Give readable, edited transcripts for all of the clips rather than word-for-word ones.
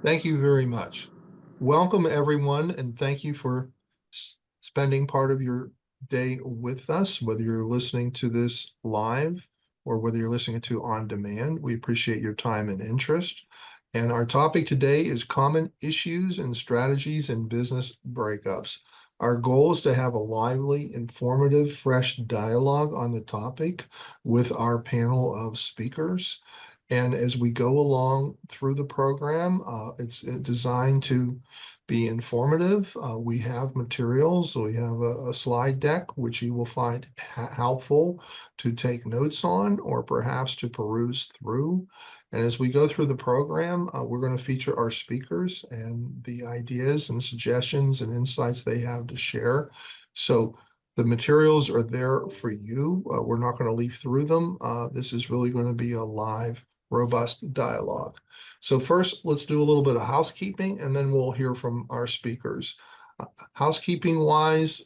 Thank you very much. Welcome, everyone, and thank you for spending part of your day with us, whether you're listening to this live or whether you're listening to on demand. We appreciate your time and interest. And our topic today is common issues and strategies in business breakups. Our goal is to have a lively, informative, fresh dialogue on the topic with our panel of speakers. And as we go along through the program, it's designed to be informative. We have materials. We have a slide deck, which you will find helpful to take notes on or perhaps to peruse through. And as we go through the program, we're going to feature our speakers and the ideas and suggestions and insights they have to share. So the materials are there for you. We're not going to leaf through them. This is really going to be a live, robust dialogue. So first, let's do a little bit of housekeeping, and then we'll hear from our speakers. Housekeeping wise,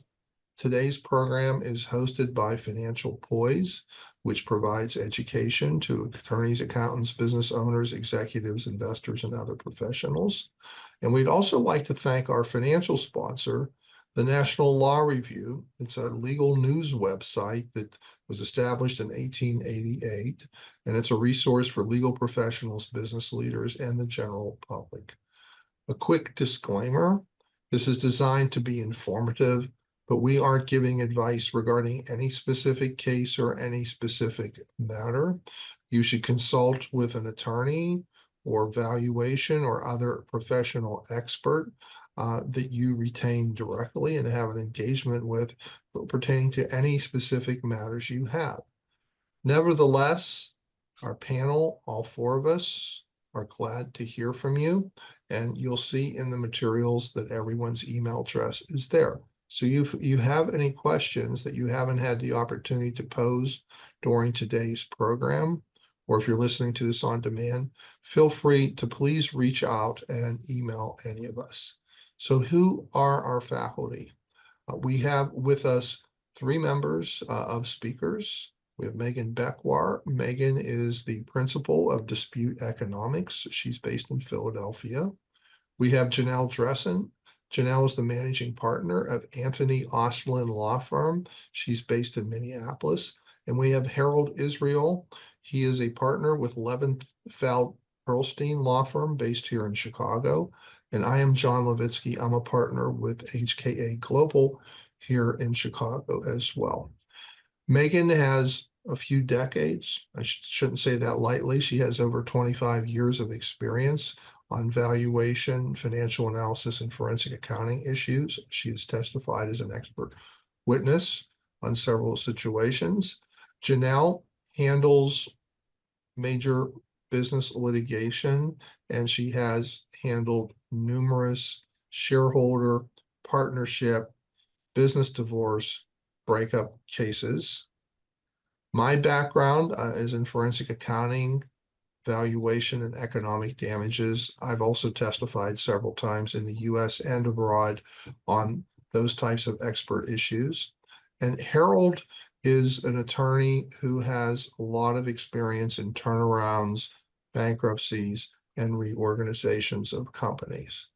today's program is hosted by Financial Poise, which provides education to attorneys, accountants, business owners, executives, investors, and other professionals. And we'd also like to thank our financial sponsor, the National Law Review. It's a legal news website that was established in 1888, and it's a resource for legal professionals, business leaders, and the general public. A quick disclaimer: this is designed to be informative, but we aren't giving advice regarding any specific case or any specific matter. You should consult with an attorney or valuation or other professional expert that you retain directly and have an engagement with pertaining to any specific matters you have. Nevertheless, our panel, all four of us, are glad to hear from you, and you'll see in the materials that everyone's email address is there. So if you have any questions that you haven't had the opportunity to pose during today's program, or if you're listening to this on demand, feel free to please reach out and email any of us. So who are our faculty? We have with us three members of speakers. We have Megan Beckwar. Megan is the principal of Dispute Economics. She's based in Philadelphia. We have Janelle Dressen. Janelle is the managing partner of Anthony Ostlin Law Firm. She's based in Minneapolis. And we have Harold Israel. He is a partner with Levenfeld Pearlstein Law Firm based here in Chicago. And I am John Levitsky. I'm a partner with HKA Global here in Chicago as well. Megan has a few decades. I shouldn't say that lightly. She has over 25 years of experience on valuation, financial analysis, and forensic accounting issues. She has testified as an expert witness on several situations. Janelle handles major business litigation, and she has handled numerous shareholder, partnership, business divorce, breakup cases. My background is in forensic accounting, valuation, and economic damages. I've also testified several times in the US and abroad on those types of expert issues. And Harold is an attorney who has a lot of experience in turnarounds, bankruptcies, and reorganizations of companies.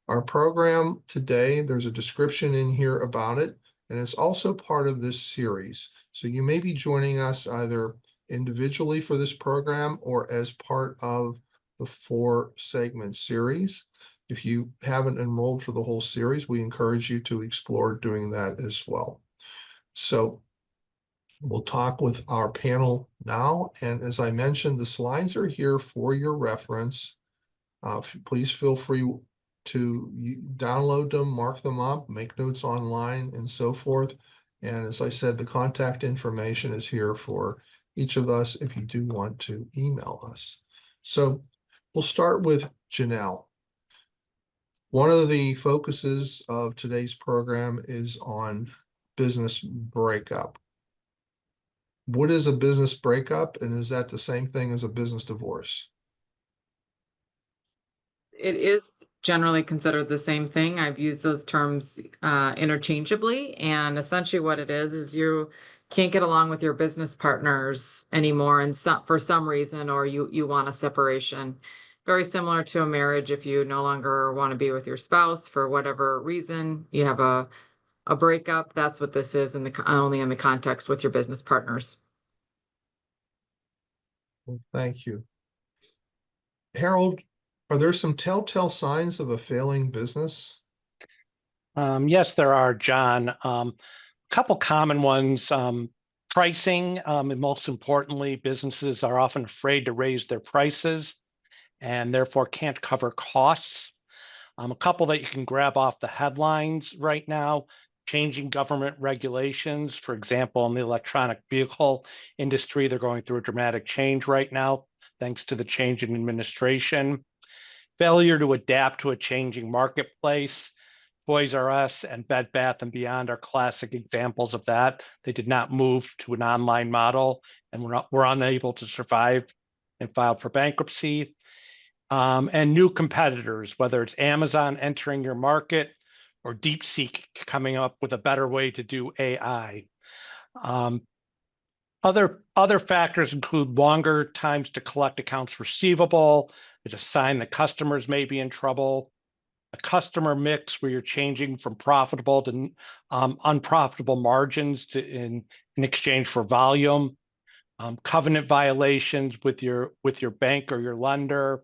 Our program today, there's a description in here about it, and it's also part of this series. So you may be joining us either individually for this program or as part of the 4-segment series. If you haven't enrolled for the whole series, we encourage you to explore doing that as well. So we'll talk with our panel now. And as I mentioned, the slides are here for your reference. Please feel free to download them, mark them up, make notes online, and so forth. And as I said, the contact information is here for each of us if you do want to email us. So we'll start with Janelle. One of the focuses of today's program is on business breakup. What is a business breakup, and is that the same thing as a business divorce? It is generally considered the same thing. I've used those terms interchangeably, and essentially what it is you can't get along with your business partners anymore, and for some reason, or you want a separation. very similar to a marriage. If you no longer want to be with your spouse for whatever reason, you have a breakup. That's what this is only in the context with your business partners. Thank you. Harold, are there some telltale signs of a failing business? Yes, there are, John. Couple common ones. Pricing, and most importantly, businesses are often afraid to raise their prices and therefore can't cover costs. A couple that you can grab off the headlines right now: changing government regulations. For example, in the electronic vehicle industry, they're going through a dramatic change right now, thanks to the change in administration. Failure to adapt to a changing marketplace. Toys R Us and Bed Bath and Beyond are classic examples of that. They did not move to an online model and were unable to survive and filed for bankruptcy. And new competitors, whether it's Amazon entering your market or DeepSeek coming up with a better way to do AI. Um, other factors include longer times to collect accounts receivable. It's a sign that customers may be in trouble. A customer mix where you're changing from profitable to unprofitable margins in exchange for volume. Covenant violations with your bank or your lender.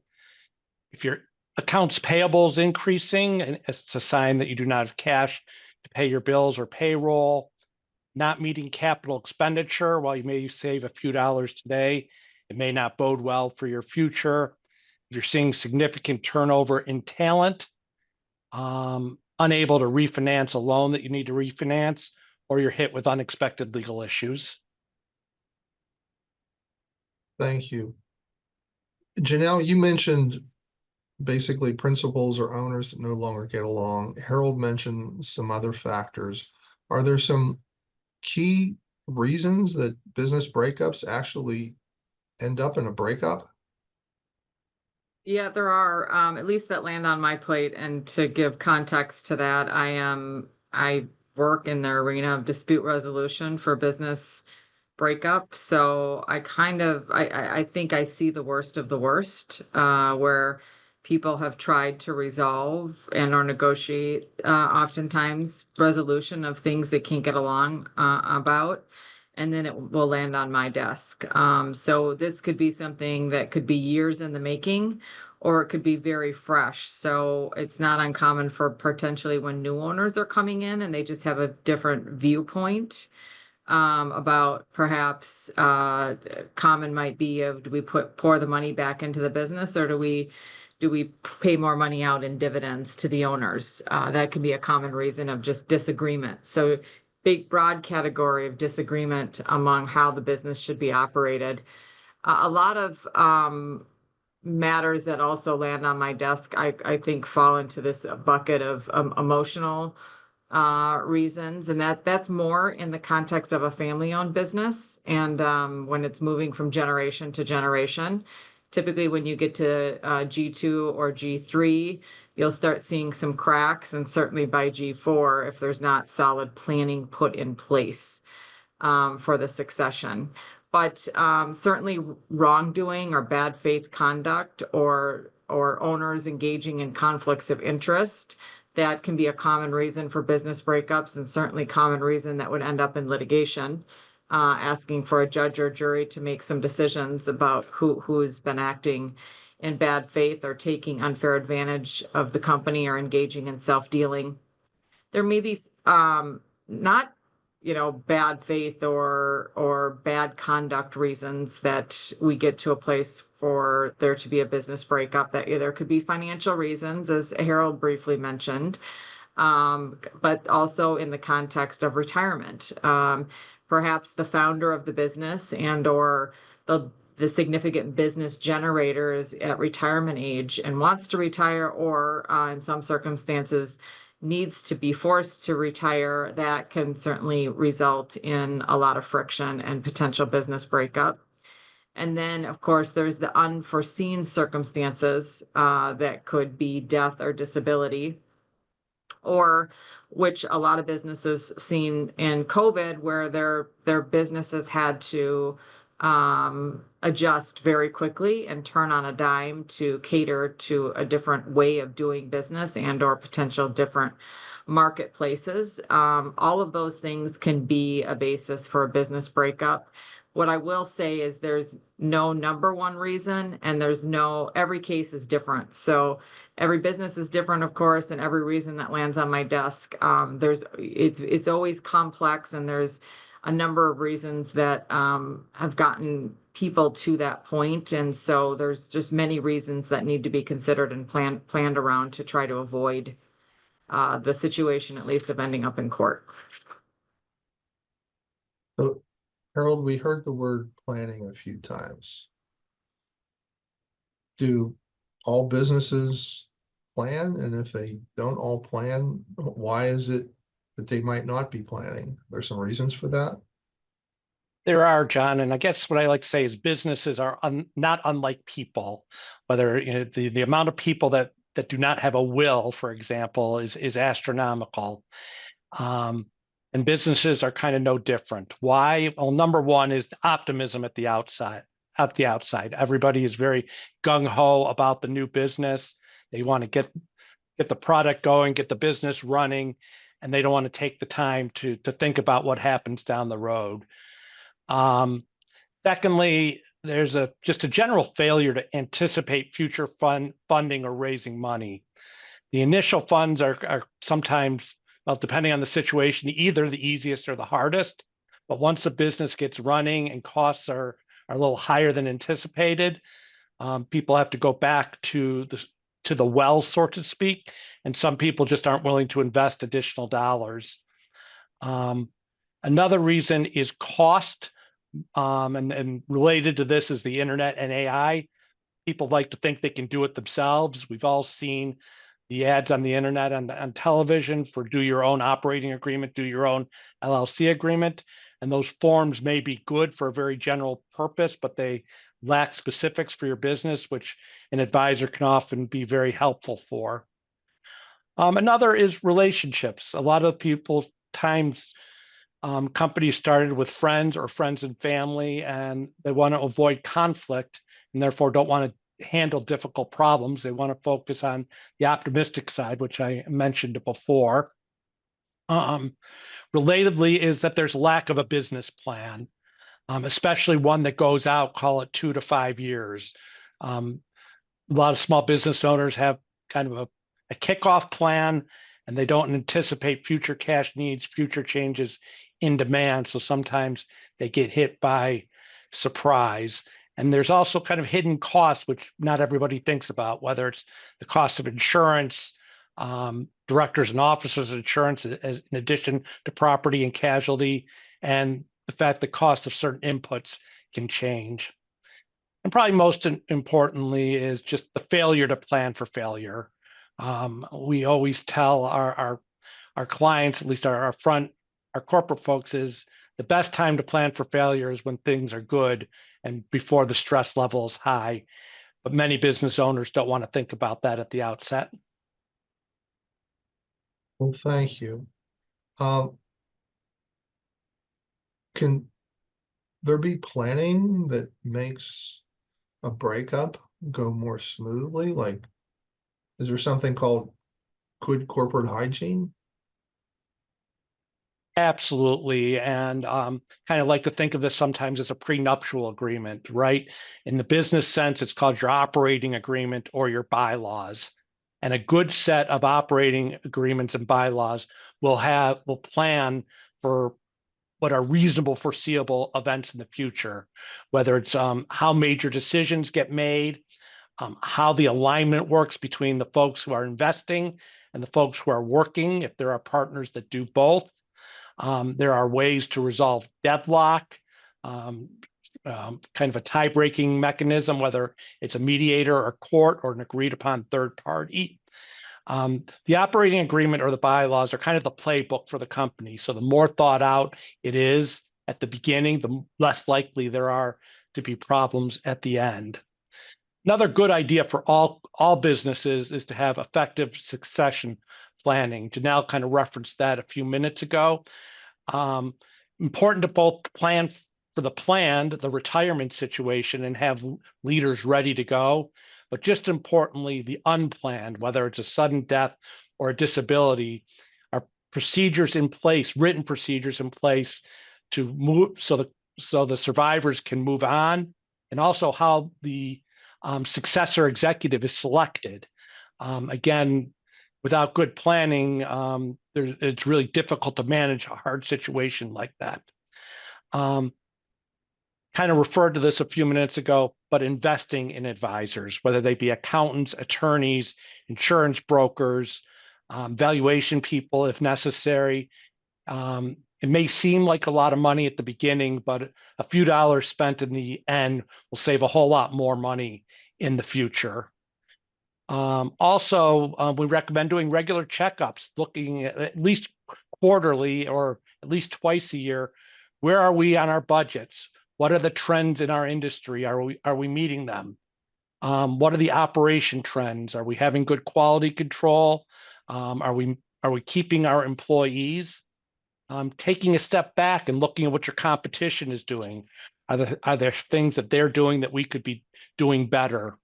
If your accounts payable is increasing, and it's a sign that you do not have cash to pay your bills or payroll. Not meeting capital expenditure. While you may save a few dollars today, it may not bode well for your future. If you're seeing significant turnover in talent, unable to refinance a loan that you need to refinance, or you're hit with unexpected legal issues. Thank you. Janelle, you mentioned basically principals or owners that no longer get along. Harold mentioned some other factors. Are there some key reasons that business breakups actually end up in a breakup? Yeah, there are, at least that land on my plate. And to give context to that, I work in the arena of dispute resolution for business breakup. So I think I see the worst of the worst, where people have tried to resolve and or negotiate, oftentimes resolution of things they can't get along, about. And then it will land on my desk. So this could be something that could be years in the making, or it could be very fresh. So it's not uncommon for potentially when new owners are coming in and they just have a different viewpoint, about perhaps, common might be of, do we pour the money back into the business, or do we pay more money out in dividends to the owners? That can be a common reason of just disagreement. So big broad category of disagreement among how the business should be operated. A lot of matters that also land on my desk, I think fall into this bucket of emotional reasons, and that's more in the context of a family-owned business, and when it's moving from generation to generation. Typically, when you get to G2 or G3, you'll start seeing some cracks, and certainly by G4, if there's not solid planning put in place, for the succession. But certainly wrongdoing or bad faith conduct, or owners engaging in conflicts of interest, that can be a common reason for business breakups, and certainly common reason that would end up in litigation, asking for a judge or jury to make some decisions about who's been acting in bad faith or taking unfair advantage of the company or engaging in self-dealing. There may be, not, bad faith or bad conduct reasons that we get to a place for there to be a business breakup. That either could be financial reasons, as Harold briefly mentioned, but also in the context of retirement. Perhaps the founder of the business and or the significant business generator is at retirement age and wants to retire, or in some circumstances needs to be forced to retire. That can certainly result in a lot of friction and potential business breakup. And then, of course, there's the unforeseen circumstances, that could be death or disability, or which a lot of businesses seen in COVID, where their businesses had to adjust very quickly and turn on a dime to cater to a different way of doing business and or potential different marketplaces. All of those things can be a basis for a business breakup. What I will say is there's no number one reason, and every case is different. So every business is different, of course, and every reason that lands on my desk, it's always complex, and there's a number of reasons that have gotten people to that point. And so there's just many reasons that need to be considered and planned around to try to avoid the situation, at least of ending up in court. So, Harold, we heard the word planning a few times. Do all businesses plan? And if they don't all plan, why is it that they might not be planning? There's some reasons for that. There are, John, and I guess what I like to say is businesses are not unlike people. Whether the amount of people that do not have a will, for example, is astronomical. And businesses are kind of no different. Why? Well, number one is optimism at the outside. At the outside, everybody is very gung ho about the new business. They want to get the product going, get the business running, and they don't want to take the time to think about what happens down the road. Secondly, there's just a general failure to anticipate future funding or raising money. The initial funds are sometimes, well, depending on the situation, either the easiest or the hardest. But once the business gets running and costs are a little higher than anticipated, people have to go back to the well, so to speak, and some people just aren't willing to invest additional dollars. Another reason is cost, and related to this is the internet and AI. People like to think they can do it themselves. We've all seen the ads on the internet and on television for do your own operating agreement, do your own LLC agreement. And those forms may be good for a very general purpose, but they lack specifics for your business, which an advisor can often be very helpful for. Another is relationships. A lot of people times companies started with friends or friends and family, and they want to avoid conflict and therefore don't want to handle difficult problems. They want to focus on the optimistic side, which I mentioned before. Relatedly is that there's lack of a business plan, especially one that goes out, call it 2 to 5 years. A lot of small business owners have kind of a kickoff plan, and they don't anticipate future cash needs, future changes in demand. So sometimes they get hit by surprise. And there's also kind of hidden costs, which not everybody thinks about, whether it's the cost of insurance, directors and officers insurance, in addition to property and casualty, and the fact the cost of certain inputs can change. And probably most importantly is just the failure to plan for failure. We always tell our clients, at least our corporate folks, is the best time to plan for failure is when things are good and before the stress level is high. But many business owners don't want to think about that at the outset. Well, thank you. Can there be planning that makes a breakup go more smoothly? Like, is there something called good corporate hygiene? Absolutely. And kind of like to think of this sometimes as a prenuptial agreement, right? In the business sense, it's called your operating agreement or your bylaws. And a good set of operating agreements and bylaws will plan for what are reasonable foreseeable events in the future, whether it's how major decisions get made, how the alignment works between the folks who are investing and the folks who are working, if there are partners that do both. There are ways to resolve deadlock, kind of a tie-breaking mechanism, whether it's a mediator or court or an agreed upon third party. The operating agreement or the bylaws are kind of the playbook for the company. So the more thought out it is at the beginning, the less likely there are to be problems at the end. Another good idea for all businesses is to have effective succession planning. Janelle kind of referenced that a few minutes ago. Important to both plan for the planned, the retirement situation, and have leaders ready to go. But just importantly, the unplanned, whether it's a sudden death or a disability, are procedures in place, written procedures in place to move so the survivors can move on, and also how the successor executive is selected. Again, without good planning, it's really difficult to manage a hard situation like that. Kind of referred to this a few minutes ago, but investing in advisors, whether they be accountants, attorneys, insurance brokers, valuation people if necessary. It may seem like a lot of money at the beginning, but a few dollars spent in the end will save a whole lot more money in the future. Also, we recommend doing regular checkups, looking at least quarterly or at least twice a year. Where are we on our budgets? What are the trends in our industry? Are we meeting them? What are the operation trends? Are we having good quality control? Are we keeping our employees? Taking a step back and looking at what your competition is doing. Are there things that they're doing that we could be doing better?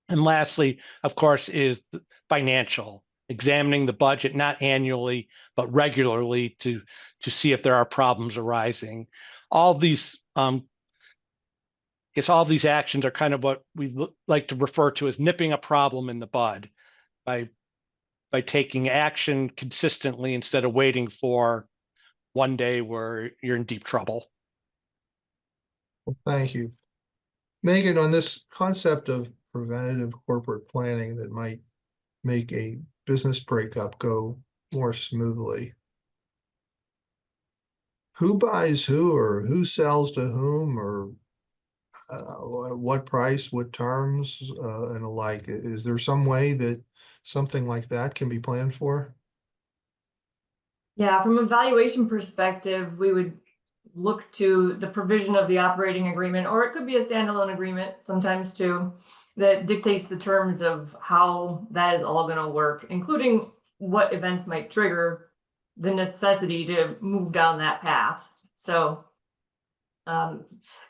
And lastly, of course, is financial, examining the budget, not annually, but regularly to see if there are problems arising. All these, I guess all these actions are kind of what we like to refer to as nipping a problem in the bud by taking action consistently instead of waiting for one day where you're in deep trouble. Well, thank you. Megan, on this concept of preventative corporate planning that might make a business breakup go more smoothly, who buys who, or who sells to whom, or what price, what terms, and alike? Is there some way that something like that can be planned for? Yeah, from a valuation perspective, we would look to the provision of the operating agreement, or it could be a standalone agreement sometimes too, that dictates the terms of how that is all going to work, including what events might trigger the necessity to move down that path. So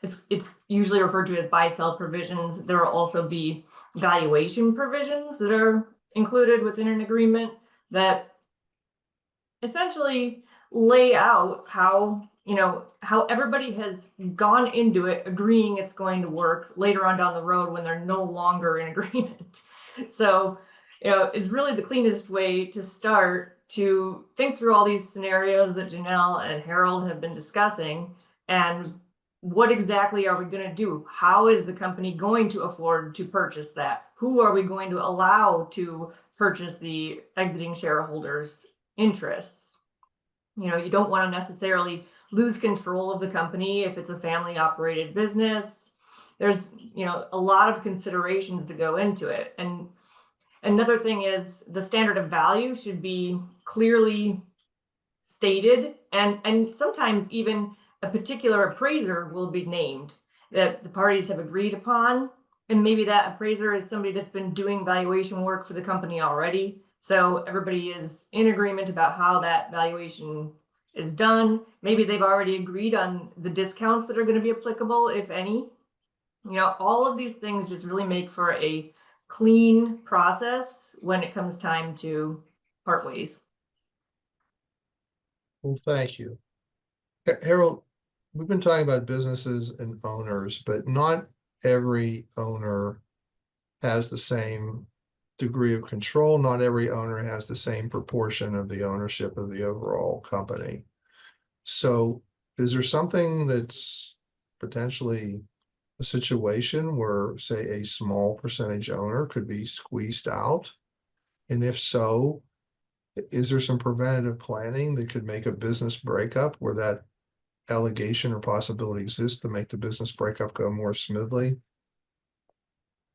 it's usually referred to as buy-sell provisions. There will also be valuation provisions that are included within an agreement that essentially lay out how everybody has gone into it agreeing it's going to work later on down the road when they're no longer in agreement. So it's really the cleanest way to start to think through all these scenarios that Janelle and Harold have been discussing, and what exactly are we going to do? How is the company going to afford to purchase that? Who are we going to allow to purchase the exiting shareholders' interests? You don't want to necessarily lose control of the company if it's a family operated business. There's a lot of considerations that go into it. And another thing is the standard of value should be clearly stated, and sometimes even a particular appraiser will be named that the parties have agreed upon, and maybe that appraiser is somebody that's been doing valuation work for the company already, so everybody is in agreement about how that valuation is done. Maybe they've already agreed on the discounts that are going to be applicable, if any. All of these things just really make for a clean process when it comes time to part ways. Well, thank you. Harold, we've been talking about businesses and owners, but not every owner has the same degree of control. Not every owner has the same proportion of the ownership of the overall company. So is there something that's potentially a situation where, say, a small percentage owner could be squeezed out? And if so, is there some preventative planning that could make a business breakup where that allegation or possibility exists to make the business breakup go more smoothly?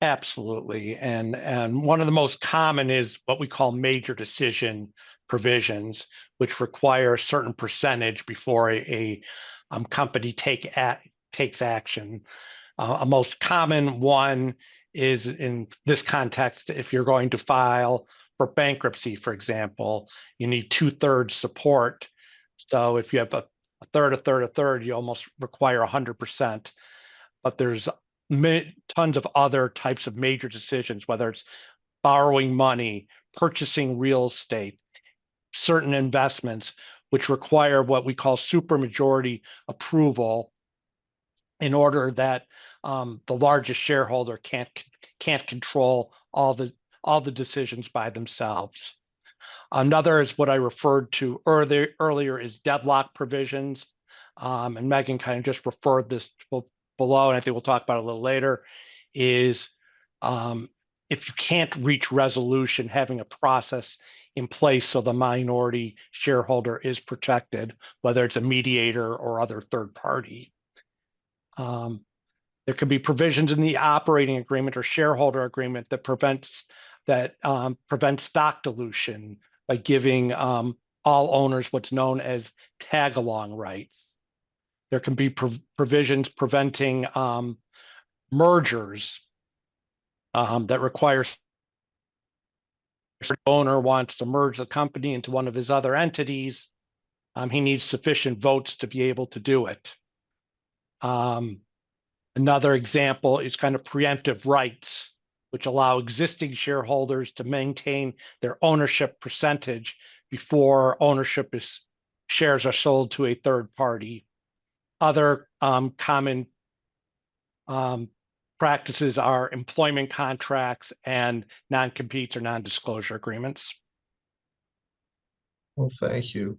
Absolutely. And one of the most common is what we call major decision provisions, which require a certain percentage before a company takes action. A most common one is in this context, if you're going to file for bankruptcy, for example, you need 2/3 support. So if you have a a third, you almost require 100%. But there's tons of other types of major decisions, whether it's borrowing money, purchasing real estate, certain investments, which require what we call supermajority approval in order that the largest shareholder can't control all the decisions by themselves. Another is what I referred to earlier is deadlock provisions. And Megan kind of just referred this below, and I think we'll talk about it a little later, is if you can't reach resolution, having a process in place so the minority shareholder is protected, whether it's a mediator or other third party. There could be provisions in the operating agreement or shareholder agreement that prevents stock dilution by giving all owners what's known as tag-along rights. There can be provisions preventing mergers that requires the owner wants to merge the company into one of his other entities. He needs sufficient votes to be able to do it. Another example is kind of preemptive rights, which allow existing shareholders to maintain their ownership percentage before shares are sold to a third party. Other common practices are employment contracts and non-competes or non-disclosure agreements. Well, thank you.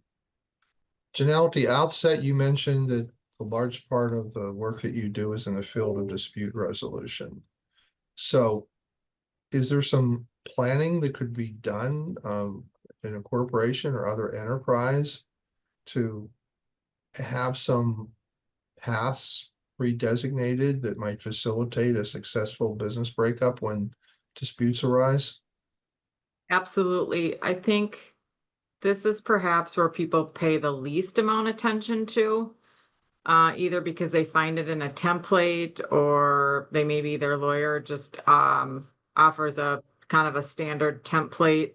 Janelle, at the outset, you mentioned that a large part of the work that you do is in the field of dispute resolution. So is there some planning that could be done in a corporation or other enterprise to have some paths pre-designated that might facilitate a successful business breakup when disputes arise? Absolutely. I think this is perhaps where people pay the least amount of attention to, either because they find it in a template or maybe their lawyer just offers a kind of a standard template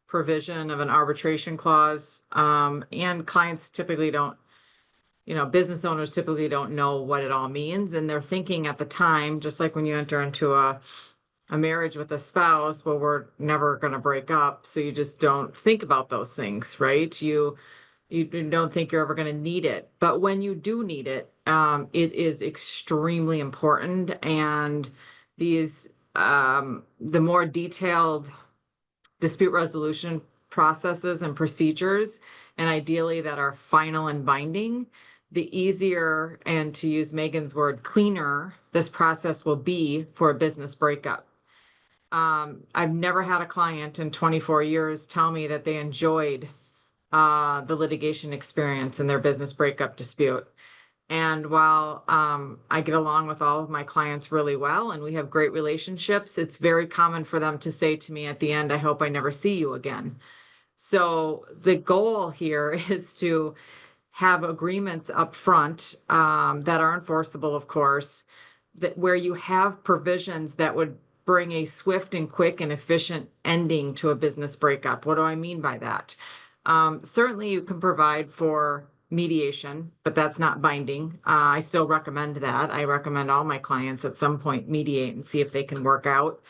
provision of an arbitration clause. And clients typically don't, business owners typically don't know what it all means. And they're thinking at the time, just like when you enter into a marriage with a spouse, well, we're never going to break up. So you just don't think about those things, right? You don't think you're ever going to need it. But when you do need it, it is extremely important. And these, the more detailed dispute resolution processes and procedures, and ideally that are final and binding, the easier, and to use Megan's word, cleaner this process will be for a business breakup. I've never had a client in 24 years tell me that they enjoyed the litigation experience in their business breakup dispute. And while I get along with all of my clients really well and we have great relationships, it's very common for them to say to me at the end, I hope I never see you again. So the goal here is to have agreements up front that are enforceable, of course, that where you have provisions that would bring a swift and quick and efficient ending to a business breakup. What do I mean by that? Certainly you can provide for mediation, but that's not binding. I still recommend that. I recommend all my clients at some point mediate and see if they can work out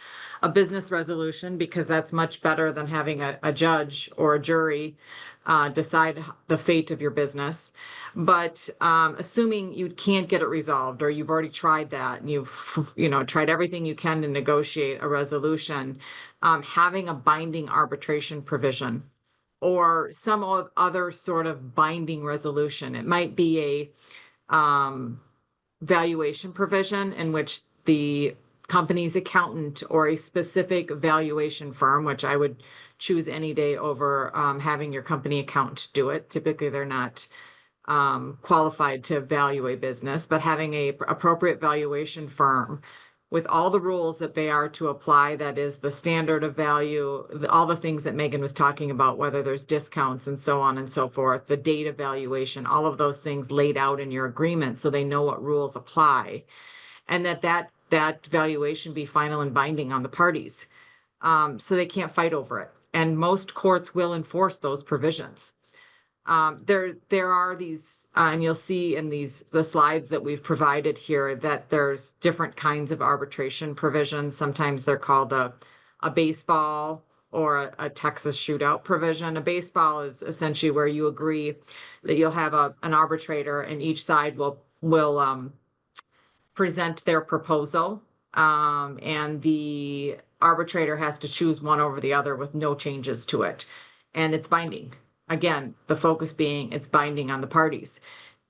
a business resolution, because that's much better than having a judge or a jury decide the fate of your business. But assuming you can't get it resolved, or you've already tried that and you've tried everything you can to negotiate a resolution, having a binding arbitration provision or some other sort of binding resolution. It might be a valuation provision in which the company's accountant or a specific valuation firm, which I would choose any day over having your company accountant do it. Typically, they're not qualified to value a business, but having a appropriate valuation firm with all the rules that they are to apply, that is the standard of value, all the things that Megan was talking about, whether there's discounts and so on and so forth, the date of valuation, all of those things laid out in your agreement so they know what rules apply, and that valuation be final and binding on the parties, so they can't fight over it. And most courts will enforce those provisions. There are these, and you'll see in the slides that we've provided here that there's different kinds of arbitration provisions. Sometimes they're called a baseball or a Texas shootout provision. A baseball is essentially where you agree that you'll have an arbitrator, and each side will present their proposal, and the arbitrator has to choose one over the other with no changes to it, and it's binding. Again, the focus being it's binding on the parties.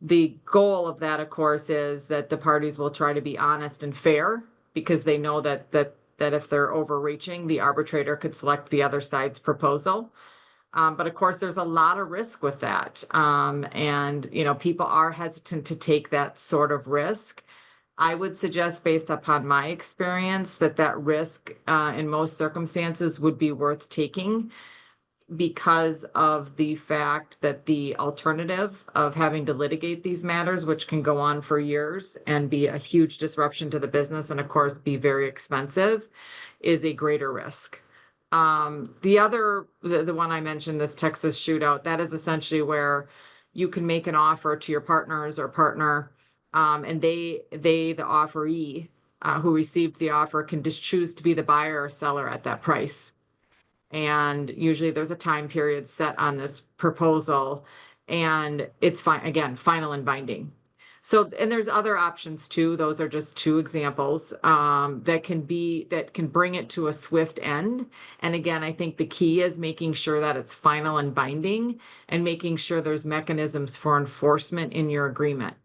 The goal of that, of course, is that the parties will try to be honest and fair, because they know that if they're overreaching, the arbitrator could select the other side's proposal. But of course, there's a lot of risk with that. And, people are hesitant to take that sort of risk. I would suggest, based upon my experience, that risk in most circumstances would be worth taking, because of the fact that the alternative of having to litigate these matters, which can go on for years and be a huge disruption to the business and, of course, be very expensive, is a greater risk. The one I mentioned, this Texas shootout, that is essentially where you can make an offer to your partners or partner, and the offeree, who received the offer, can just choose to be the buyer or seller at that price. And usually there's a time period set on this proposal, and it's fine, again, final and binding. So, and there's other options too. Those are just two examples, that can bring it to a swift end. And again, I think the key is making sure that it's final and binding, and making sure there's mechanisms for enforcement in your agreement.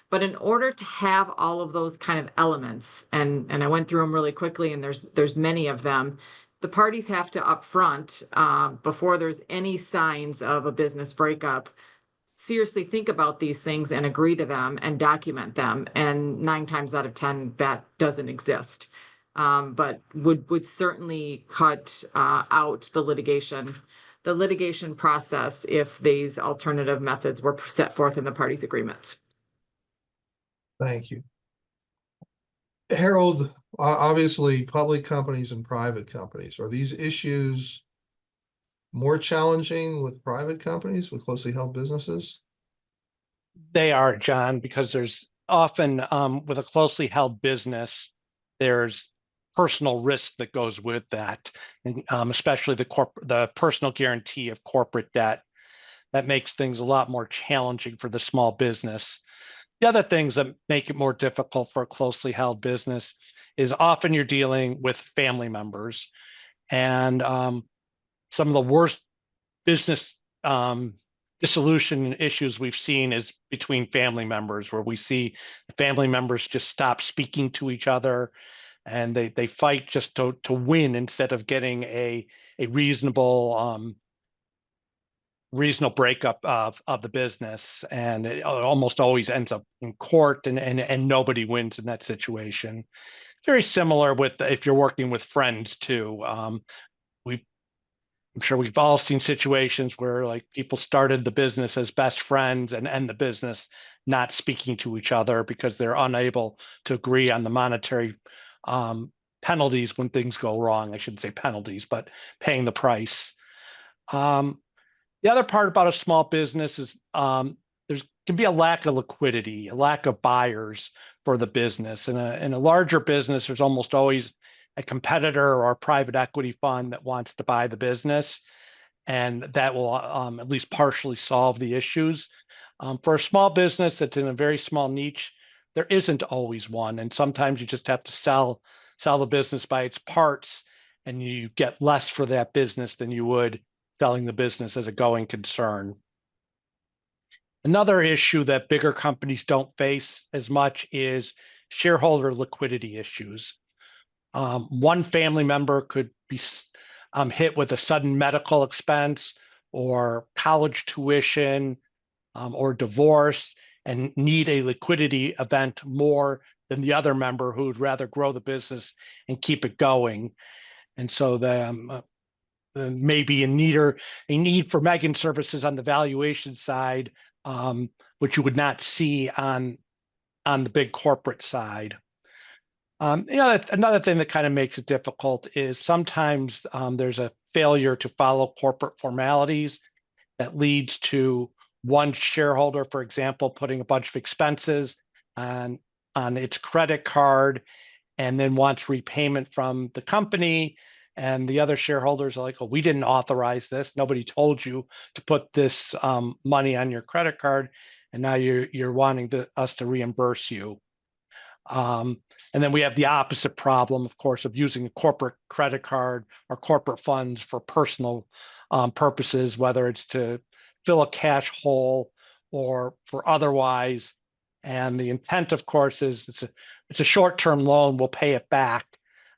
But in order to have all of those kind of elements, and I went through them really quickly, and there's many of them, the parties have to upfront, before there's any signs of a business breakup, seriously think about these things and agree to them and document them. And 9 times out of 10, that doesn't exist. But would certainly cut out the litigation process if these alternative methods were set forth in the parties' agreements. Thank you. Harold, obviously, public companies and private companies, are these issues more challenging with private companies, with closely held businesses? They are, John, because there's often, with a closely held business, there's personal risk that goes with that, and especially the personal guarantee of corporate debt. That makes things a lot more challenging for the small business. The other things that make it more difficult for a closely held business is often you're dealing with family members, and some of the worst business dissolution issues we've seen is between family members, where we see family members just stop speaking to each other, and they fight just to win instead of getting a reasonable breakup of the business, and it almost always ends up in court, and nobody wins in that situation. Very similar with if you're working with friends too. I'm sure we've all seen situations where like people started the business as best friends and end the business not speaking to each other because they're unable to agree on the monetary penalties when things go wrong. I shouldn't say penalties, but paying the price. The other part about a small business is there's can be a lack of liquidity, a lack of buyers for the business. In a larger business, there's almost always a competitor or a private equity fund that wants to buy the business, and that will at least partially solve the issues. For a small business that's in a very small niche, there isn't always one, and sometimes you just have to sell the business by its parts, and you get less for that business than you would selling the business as a going concern. Another issue that bigger companies don't face as much is shareholder liquidity issues. One family member could be hit with a sudden medical expense or college tuition, or divorce, and need a liquidity event more than the other member who would rather grow the business and keep it going. And so maybe a need for Megan services on the valuation side, which you would not see on the big corporate side. Another thing that kind of makes it difficult is sometimes there's a failure to follow corporate formalities that leads to one shareholder, for example, putting a bunch of expenses on its credit card and then wants repayment from the company. And the other shareholders are like, oh, we didn't authorize this. Nobody told you to put this money on your credit card. And now you're wanting us to reimburse you. And then we have the opposite problem, of course, of using a corporate credit card or corporate funds for personal purposes, whether it's to fill a cash hole or for otherwise. And the intent, of course, is it's a short-term loan. We'll pay it back,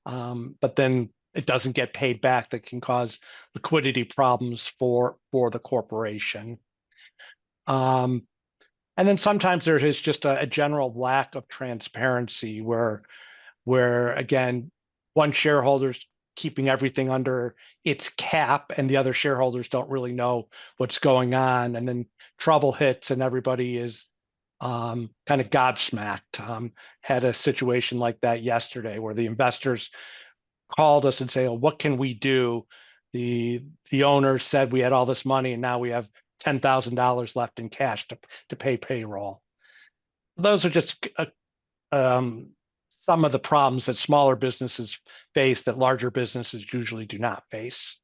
but then it doesn't get paid back. That can cause liquidity problems for the corporation. And then sometimes there is just a general lack of transparency where again, one shareholder's keeping everything under its cap and the other shareholders don't really know what's going on. And then trouble hits and everybody is kind of gobsmacked. Had a situation like that yesterday where the investors called us and say, oh, what can we do? The owner said we had all this money and now we have $10,000 left in cash to pay payroll. Those are just some of the problems that smaller businesses face that larger businesses usually do not face.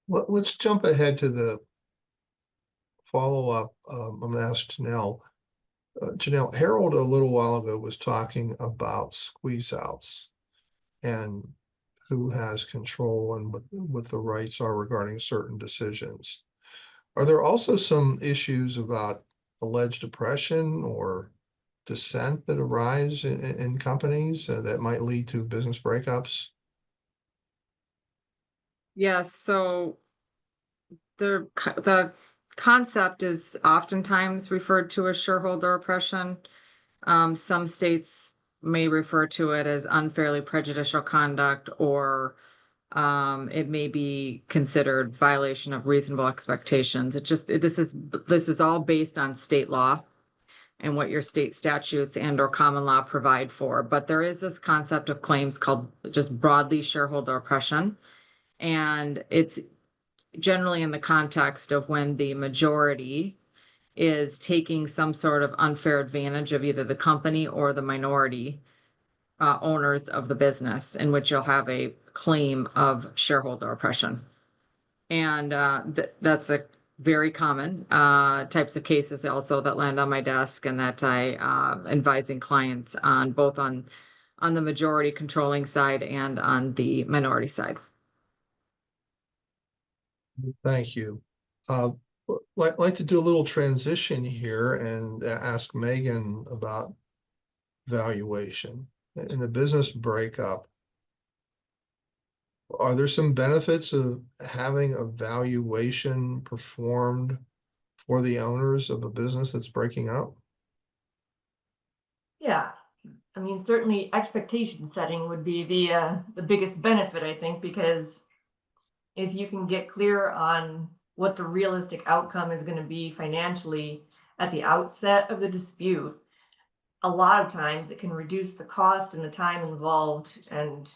Let's jump ahead to the follow-up. I'm going to ask Janelle. Janelle, Harold a little while ago was talking about squeeze outs and who has control and what the rights are regarding certain decisions. Are there also some issues about alleged oppression or dissent that arise in companies that might lead to business breakups? Yes, so the concept is oftentimes referred to as shareholder oppression. Some states may refer to it as unfairly prejudicial conduct, or it may be considered violation of reasonable expectations. This is all based on state law and what your state statutes and or common law provide for. But there is this concept of claims called just broadly shareholder oppression. And it's generally in the context of when the majority is taking some sort of unfair advantage of either the company or the minority owners of the business, in which you'll have a claim of shareholder oppression. And that's a very common types of cases also that land on my desk and that I advising clients on, both on the majority controlling side and on the minority side. Thank you. Like to do a little transition here and ask Megan about valuation. In the business breakup, are there some benefits of having a valuation performed for the owners of a business that's breaking up? Yeah, I mean, certainly expectation setting would be the biggest benefit, I think, because if you can get clear on what the realistic outcome is going to be financially at the outset of the dispute, a lot of times it can reduce the cost and the time involved and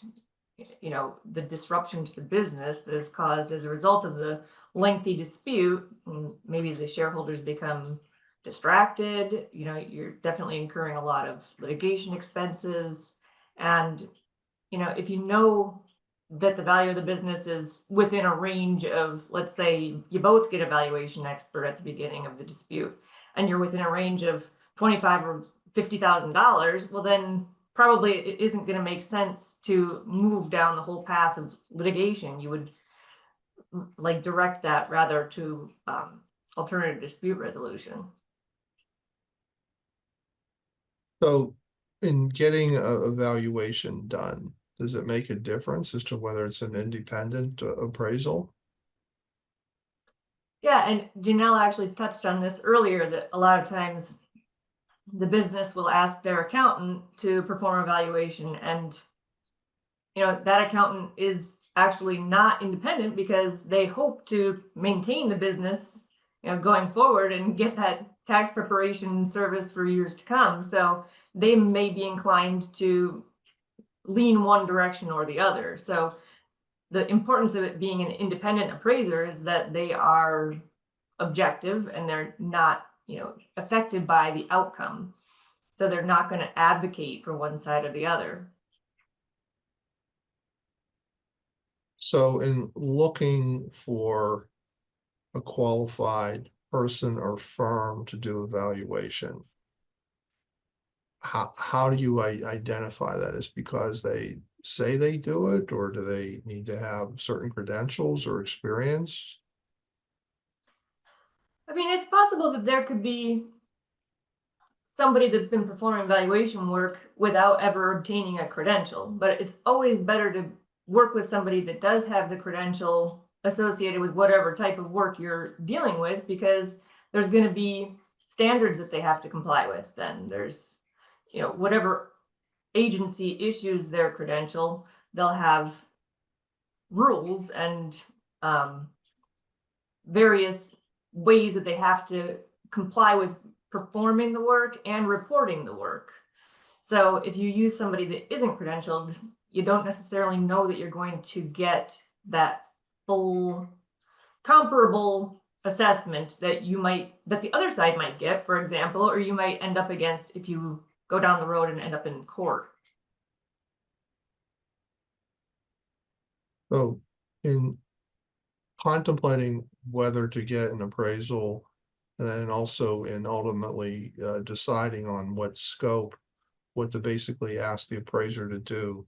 the disruption to the business that is caused as a result of the lengthy dispute. And maybe the shareholders become distracted. You're definitely incurring a lot of litigation expenses. And if you know that the value of the business is within a range of, let's say you both get a valuation expert at the beginning of the dispute and you're within a range of $25,000 or $50,000, well, then probably it isn't going to make sense to move down the whole path of litigation. You would like direct that rather to alternative dispute resolution. So in getting a valuation done, does it make a difference as to whether it's an independent appraisal? Yeah, and Janelle actually touched on this earlier, that a lot of times the business will ask their accountant to perform a valuation, and that accountant is actually not independent because they hope to maintain the business going forward and get that tax preparation service for years to come. So they may be inclined to lean one direction or the other. So the importance of it being an independent appraiser is that they are objective and they're not, affected by the outcome. So they're not going to advocate for one side or the other. So in looking for a qualified person or firm to do evaluation, how do you identify that? Is because they say they do it, or do they need to have certain credentials or experience? I mean, it's possible that there could be somebody that's been performing valuation work without ever obtaining a credential, but it's always better to work with somebody that does have the credential associated with whatever type of work you're dealing with, because there's going to be standards that they have to comply with. Then there's, whatever agency issues their credential, they'll have rules and various ways that they have to comply with performing the work and reporting the work. So if you use somebody that isn't credentialed, you don't necessarily know that you're going to get that full comparable assessment that the other side might get, for example, or you might end up against if you go down the road and end up in court. So in contemplating whether to get an appraisal, and then also in ultimately deciding on what scope, what to basically ask the appraiser to do.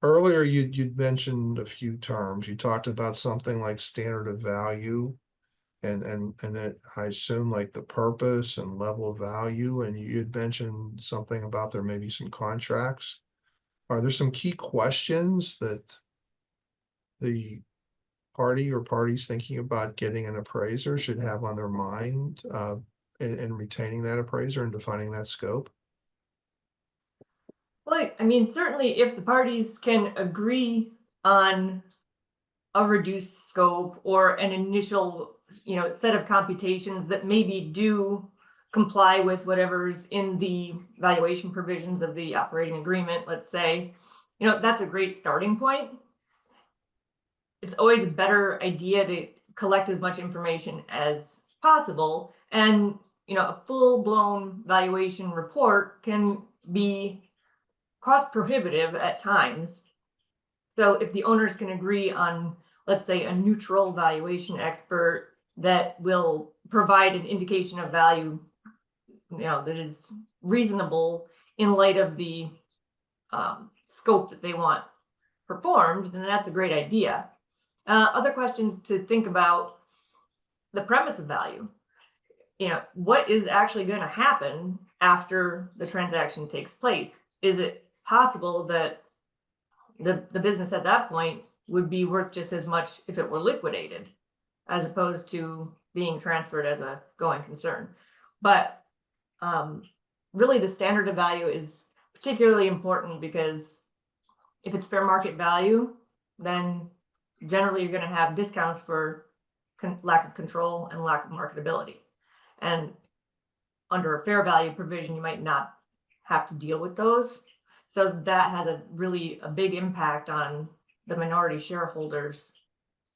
Earlier, you'd mentioned a few terms. You talked about something like standard of value, and it, I assume, like the purpose and level of value, and you'd mentioned something about there may be some contracts. Are there some key questions that the party or parties thinking about getting an appraiser should have on their mind in retaining that appraiser and defining that scope? Well, I mean, certainly if the parties can agree on a reduced scope or an initial, set of computations that maybe do comply with whatever's in the valuation provisions of the operating agreement, let's say, that's a great starting point. It's always a better idea to collect as much information as possible. And, a full-blown valuation report can be cost prohibitive at times. So if the owners can agree on, let's say, a neutral valuation expert that will provide an indication of value, that is reasonable in light of the scope that they want performed, then that's a great idea. Other questions to think about: the premise of value. What is actually going to happen after the transaction takes place? Is it possible that the business at that point would be worth just as much if it were liquidated, as opposed to being transferred as a going concern? But really, the standard of value is particularly important, because if it's fair market value, then generally you're going to have discounts for lack of control and lack of marketability. And under a fair value provision, you might not have to deal with those. So that has a big impact on the minority shareholders'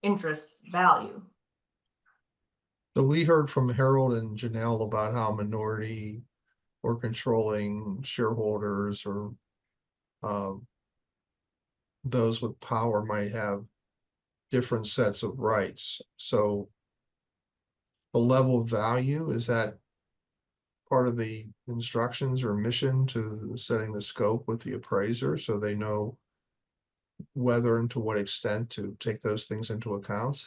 interest value. So we heard from Harold and Janelle about how minority or controlling shareholders or those with power might have different sets of rights. So the level of value, is that part of the instructions or mission to setting the scope with the appraiser, so they know whether and to what extent to take those things into account?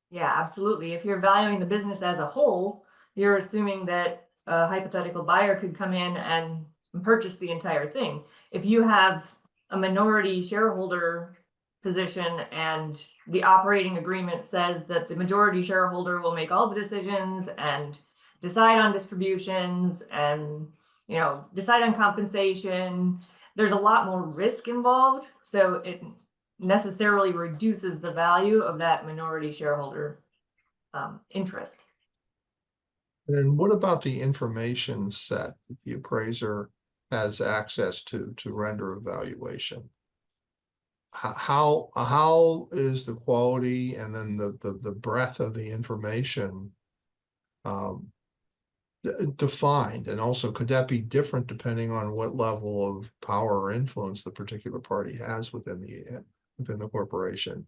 Yeah, absolutely. If you're valuing the business as a whole, you're assuming that a hypothetical buyer could come in and purchase the entire thing. If you have a minority shareholder position and the operating agreement says that the majority shareholder will make all the decisions and decide on distributions and, decide on compensation, there's a lot more risk involved. So it necessarily reduces the value of that minority shareholder interest. And what about the information set that the appraiser has access to render a valuation? how is the quality and then the breadth of the information um, defined? And also, could that be different depending on what level of power or influence the particular party has within the corporation?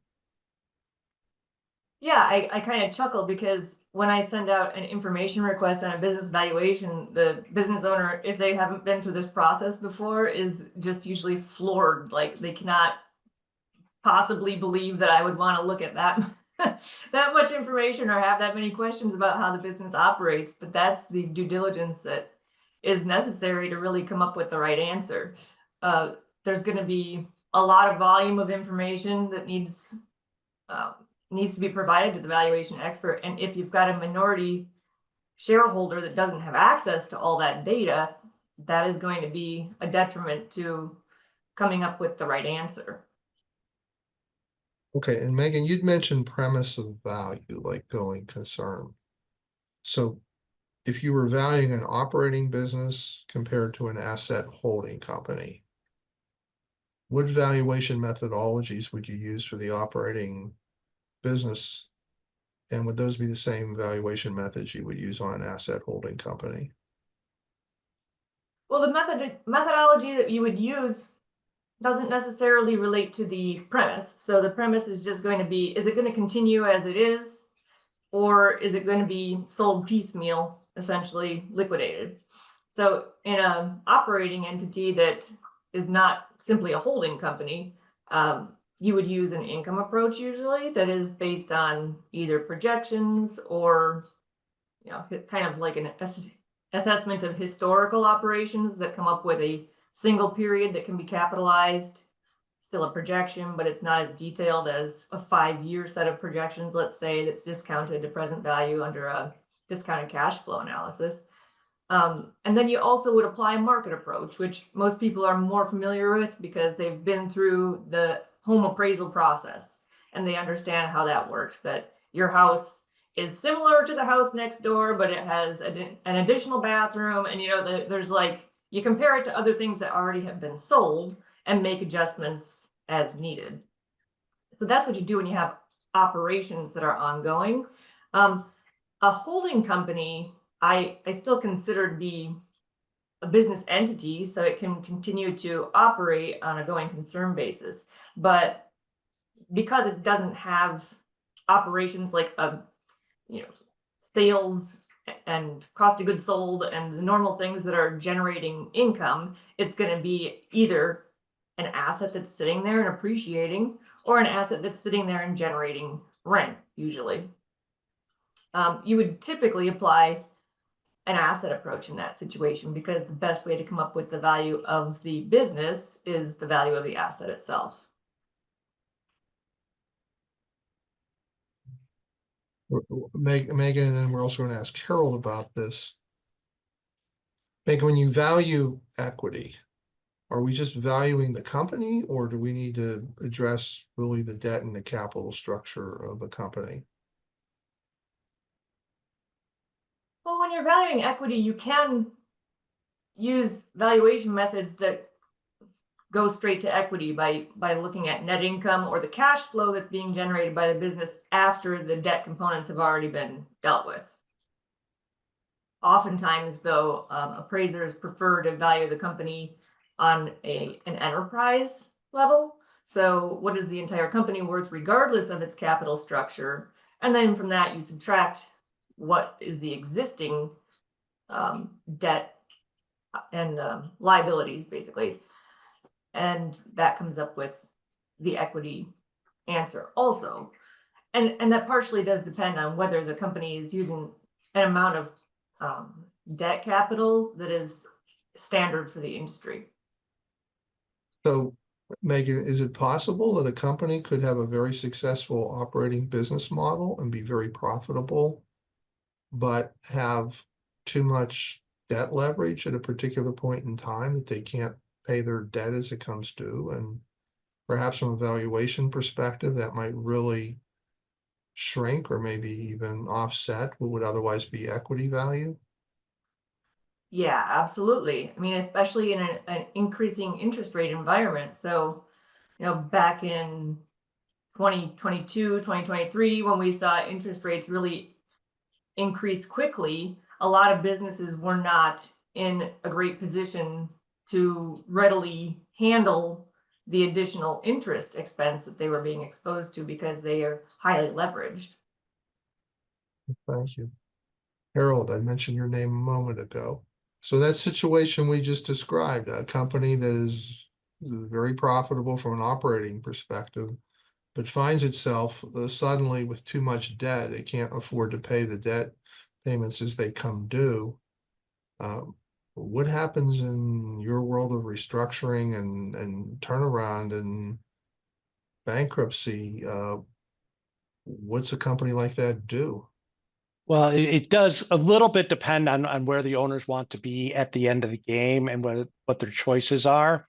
Yeah, I kind of chuckle because when I send out an information request on a business valuation, the business owner, if they haven't been through this process before, is just usually floored. Like they cannot possibly believe that I would want to look at that that much information or have that many questions about how the business operates. But that's the due diligence that is necessary to really come up with the right answer. There's going to be a lot of volume of information that needs to be provided to the valuation expert. And if you've got a minority shareholder that doesn't have access to all that data, that is going to be a detriment to coming up with the right answer. Okay, and Megan, you'd mentioned premise of value, like going concern. So if you were valuing an operating business compared to an asset holding company, what valuation methodologies would you use for the operating business? And would those be the same valuation methods you would use on an asset holding company? Well, the methodology that you would use doesn't necessarily relate to the premise. So the premise is just going to be, is it going to continue as it is, or is it going to be sold piecemeal, essentially liquidated? So in an operating entity that is not simply a holding company, you would use an income approach usually that is based on either projections or, kind of like an assessment of historical operations that come up with a single period that can be capitalized. Still a projection, but it's not as detailed as a 5-year set of projections, let's say, that's discounted to present value under a discounted cash flow analysis. And then you also would apply a market approach, which most people are more familiar with because they've been through the home appraisal process and they understand how that works, that your house is similar to the house next door, but it has an additional bathroom. And, there's like, you compare it to other things that already have been sold and make adjustments as needed. So that's what you do when you have operations that are ongoing. A holding company, I still consider to be a business entity, so it can continue to operate on a going concern basis. But because it doesn't have operations like sales and cost of goods sold and the normal things that are generating income, it's going to be either an asset that's sitting there and appreciating, or an asset that's sitting there and generating rent, usually. You would typically apply an asset approach in that situation because the best way to come up with the value of the business is the value of the asset itself. Megan, and then we're also going to ask Harold about this. Megan, when you value equity, are we just valuing the company, or do we need to address really the debt and the capital structure of the company? Well, when you're valuing equity, you can use valuation methods that go straight to equity by looking at net income or the cash flow that's being generated by the business after the debt components have already been dealt with. Oftentimes, though, appraisers prefer to value the company on an enterprise level. So what is the entire company worth regardless of its capital structure? And then from that, you subtract what is the existing debt and liabilities, basically. And that comes up with the equity answer also. And that partially does depend on whether the company is using an amount of debt capital that is standard for the industry. So, Megan, is it possible that a company could have a very successful operating business model and be very profitable, but have too much debt leverage at a particular point in time that they can't pay their debt as it comes due? And perhaps from a valuation perspective, that might really shrink or maybe even offset what would otherwise be equity value? Yeah, absolutely. I mean, especially in an increasing interest rate environment. So back in 2022, 2023, when we saw interest rates really increase quickly, a lot of businesses were not in a great position to readily handle the additional interest expense that they were being exposed to because they are highly leveraged. Thank you. Harold, I mentioned your name a moment ago. So that situation we just described, a company that is very profitable from an operating perspective, but finds itself suddenly with too much debt. It can't afford to pay the debt payments as they come due. What happens in your world of restructuring and turnaround and bankruptcy? What's a company like that do? Well, it does a little bit depend on where the owners want to be at the end of the game and what their choices are.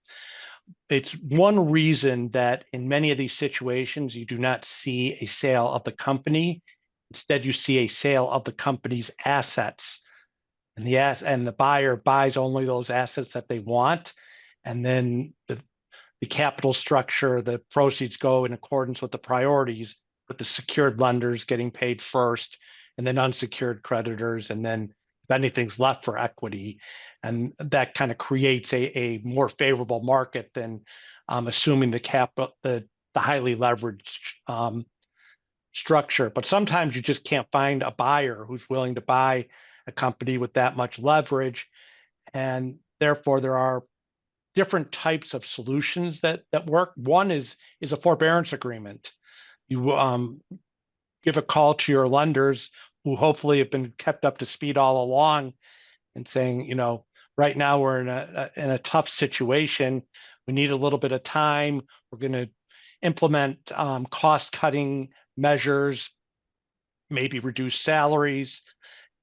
It's one reason that in many of these situations, you do not see a sale of the company. Instead, you see a sale of the company's assets. And the buyer buys only those assets that they want. And then the capital structure, the proceeds go in accordance with the priorities, with the secured lenders getting paid first, and then unsecured creditors, and then if anything's left for equity. And that kind of creates a more favorable market than assuming the highly leveraged structure. But sometimes you just can't find a buyer who's willing to buy a company with that much leverage. And therefore, there are different types of solutions that work. One is a forbearance agreement. You give a call to your lenders, who hopefully have been kept up to speed all along, and saying, right now we're in a tough situation. We need a little bit of time. We're going to implement cost cutting measures, maybe reduce salaries,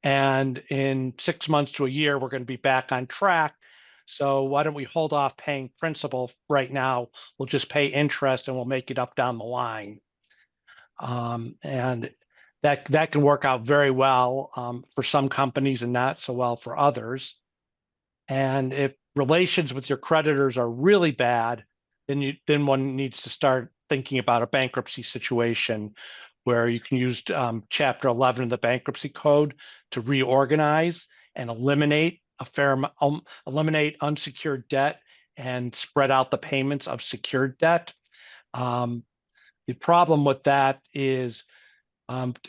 and in 6 months to a year, we're going to be back on track. So why don't we hold off paying principal right now? We'll just pay interest and we'll make it up down the line. And that can work out very well for some companies and not so well for others. And if relations with your creditors are really bad, then one needs to start thinking about a bankruptcy situation where you can use Chapter 11 of the Bankruptcy Code to reorganize and eliminate eliminate unsecured debt and spread out the payments of secured debt. The problem with that is,